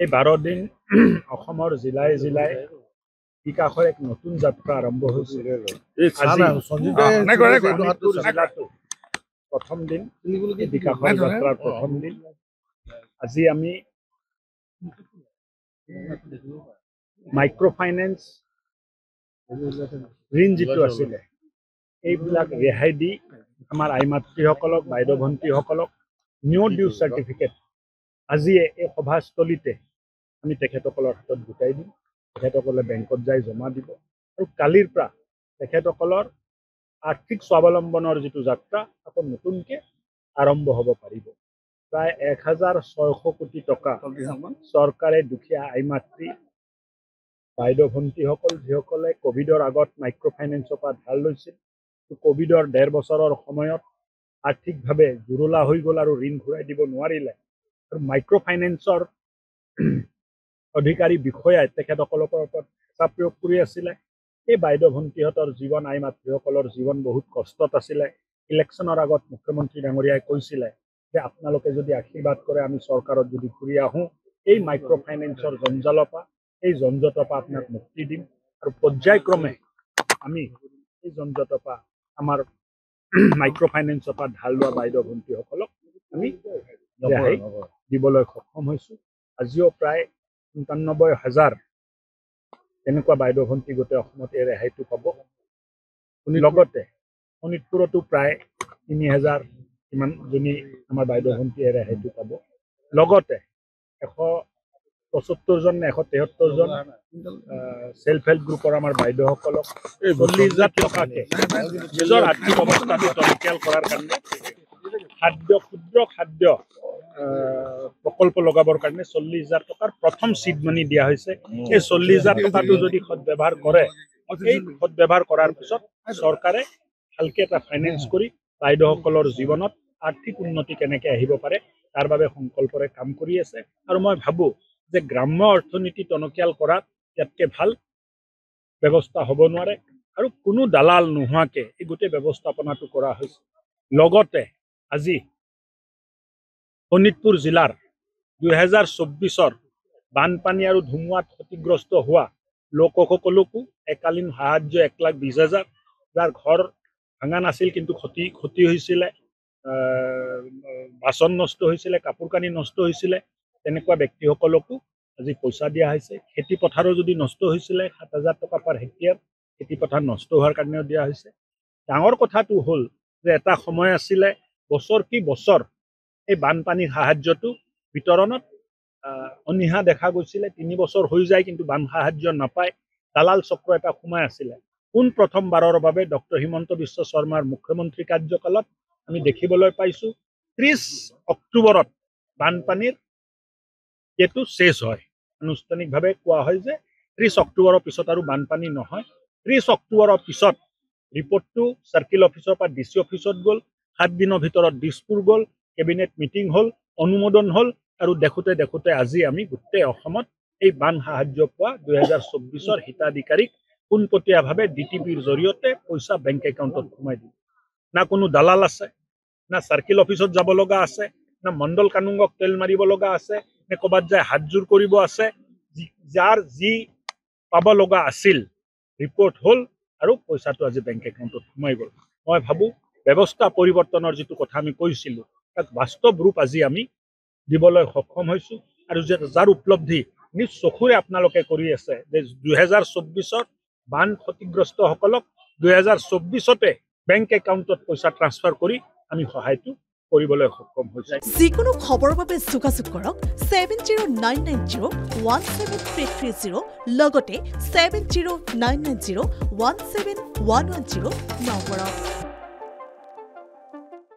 এই 12 দিন অসমৰ জিলাই জিলাই বিকাশৰ এক নতুন যাত্ৰা আৰম্ভ হৈছিল। প্ৰথম দিন বিকাশৰ যাত্ৰাৰ প্ৰথম দিন। আজি আমি মাইক্ৰ' ফাইনেন্স ঋণ যিটো আছিলে এইবিলাক ৰেহাই দি আমাৰ আই মাতৃসকলক বাইদেউ ভণ্টিসকলক নিউ ডিউ চাৰ্টিফিকেট আজি এই সভাস্থলীতে আমি তেখেতসকলৰ হাতত গোটাই দিম। তেখেতসকলে বেংকত যাই জমা দিব আৰু কালিৰ পৰা তেখেতসকলৰ আৰ্থিক স্বাৱলম্বনৰ যিটো যাত্ৰা আকৌ নতুনকৈ আৰম্ভ হ'ব পাৰিব। প্ৰায় 1600 কোটি টকা চৰকাৰে দুখীয়া আই মাতৃ বাইদেউ ভণ্টিসকল যিসকলে কোভিডৰ আগত মাইক্ৰ' ফাইনেন্সৰ পৰা ধাৰ লৈছিল, কোভিডৰ 1.5 বছৰৰ সময়ত আৰ্থিকভাৱে জুৰুলা হৈ গ'ল আৰু ঋণ ঘূৰাই দিব নোৱাৰিলে আৰু মাইক্ৰ' ফাইনেন্সৰ অধিকাৰী বিষয়াই তেখেতসকলৰ ওপৰত হেঁচা প্ৰয়োগ কৰি আছিলে। এই বাইদেউ ভণ্টিহঁতৰ জীৱন আই মাতৃসকলৰ জীৱন বহুত কষ্টত আছিলে। ইলেকশ্যনৰ আগত মুখ্যমন্ত্ৰী ডাঙৰীয়াই কৈছিলে যে আপোনালোকে যদি আশীৰ্বাদ কৰে আমি চৰকাৰত যদি ঘূৰি আহোঁ এই মাইক্ৰ' ফাইনেন্সৰ জঞ্জালৰ পৰা এই জঞ্জটৰ পৰা আপোনাক মুক্তি দিম আৰু পৰ্যায়ক্ৰমে আমি এই জঞ্জটৰ পৰা আমাৰ মাইক্ৰ' ফাইনেন্সৰ পৰা ধাৰ লোৱা বাইদেউ ভণ্টিসকলক আমি ৰেহাই দিবলৈ সক্ষম হৈছোঁ। আজিও প্ৰায় ৯৫,০০০ তেনেকুৱা বাইদেউ ভণ্টি গোটেই অসমত এই ৰেহাইটো পাব। লগতে শোণিতপুৰতো প্ৰায় ৩,০০০ ইমানজনী আমাৰ বাইদেউ ভণ্টি এই ৰেহাইটো পাব। লগতে ১৭৫জন নে ১৭৩জন ছেল্ফ হেল্প গ্ৰুপৰ আমাৰ বাইদেউসকলক ৪০,০০০ টকাকৈ নিজৰ আৰ্থিক অৱস্থাটো টনকিয়াল কৰাৰ কাৰণে ক্ষুদ্ৰ খাদ্য প্ৰকল্প লগাবৰ কাৰণে ৪০,০০০ টকাৰ প্ৰথম চিড মানি দিয়া হৈছে। এই ৪০,০০০ টকাটো যদি সদব্যৱহাৰ কৰে, এই সদব্যৱহাৰ কৰাৰ পিছত চৰকাৰে ভালকৈ এটা ফাইনেন্স কৰি বাইদেউসকলৰ জীৱনত আৰ্থিক উন্নতি কেনেকৈ আহিব পাৰে তাৰ বাবে সংকল্পৰে কাম কৰি আছে। আৰু মই ভাবোঁ যে গ্ৰাম্য অৰ্থনীতি টনকিয়াল কৰাত ইয়াতকৈ ভাল ব্যৱস্থা হ'ব নোৱাৰে আৰু কোনো দালাল নোহোৱাকৈ এই গোটেই ব্যৱস্থাপনাটো কৰা হৈছে। লগতে আজি শোণিতপুৰ জিলাৰ ২০২৪ বানপানী আৰু ধুমুহাত ক্ষতিগ্ৰস্ত হোৱা লোকসকলকো একালীন সাহায্য ১,২০,০০০, যাৰ ঘৰ ভাঙা নাছিল কিন্তু ক্ষতি হৈছিলে, বাচন নষ্ট হৈছিলে, কাপোৰ কানি নষ্ট হৈছিলে, তেনেকুৱা ব্যক্তিসকলকো আজি পইচা দিয়া হৈছে। খেতি পথাৰো যদি নষ্ট হৈছিলে ৭,০০০ টকা পাৰ হেক্টৰ খেতি পথাৰ নষ্ট হোৱাৰ কাৰণেও দিয়া হৈছে। ডাঙৰ কথাটো হ'ল যে এটা সময় আছিলে বছৰ কি বছৰ এই বানপানীৰ সাহায্যটো বিতৰণত অনীহা দেখা গৈছিলে। ৩ বছৰ হৈ যায় কিন্তু বান সাহায্য নাপায়, দালাল চক্ৰ এটা সোমাই আছিলে। পোন প্ৰথমবাৰৰ বাবে ডক্টৰ হিমন্ত বিশ্ব শৰ্মাৰ মুখ্যমন্ত্ৰী কাৰ্যকালত আমি দেখিবলৈ পাইছোঁ ৩০ অক্টোবৰত বানপানীৰ এইটো শেষ হয়। আনুষ্ঠানিকভাৱে কোৱা হয় যে ৩০ অক্টোবৰৰ পিছত আৰু বানপানী নহয়। ৩০ অক্টোবৰৰ পিছত ৰিপৰ্টটো চাৰ্কিল অফিচৰ পৰা DC অফিচত গ'ল, 7 দিনৰ ভিতৰত দিছপুৰ গ'ল, কেবিনেট মিটিং হ'ল, অনুমোদন হ'ল আৰু দেখোঁতে দেখোঁতে আজি আমি গোটেই অসমত এই বান সাহায্য পোৱা ২০২৪ হিতাধিকাৰীক পোনপটীয়াভাৱে DTPৰ জৰিয়তে পইচা বেংক একাউণ্টত সোমাই দিম। না কোনো দালাল আছে, না চাৰ্কিল অফিচত যাব লগা আছে, না মণ্ডল কানুংগক তেল মাৰিব লগা আছে, নে ক'ৰবাত যায় হাতযোৰ কৰিব আছে। যাৰ যি পাব লগা আছিল ৰিপৰ্ট হ'ল আৰু পইচাটো আজি বেংক একাউণ্টত সোমাই গ'ল। মই ভাবোঁ ব্যৱস্থা পৰিৱৰ্তনৰ যিটো কথা আমি কৈছিলোঁ তাক বাস্তৱ ৰূপ আজি আমি দিবলৈ সক্ষম হৈছোঁ আৰু যাৰ উপলব্ধি নিজ চকুৰে আপোনালোকে কৰি আছে যে ২০২৪ বান ক্ষতিগ্ৰস্তসকলক ২০২৪ বেংক একাউণ্টত পইচা ট্ৰান্সফাৰ কৰি আমি সহায়টো কৰিবলৈ সক্ষম হৈছোঁ। যিকোনো খবৰৰ বাবে যোগাযোগ কৰক 7099017330 লগতে 7099017110 নম্বৰত।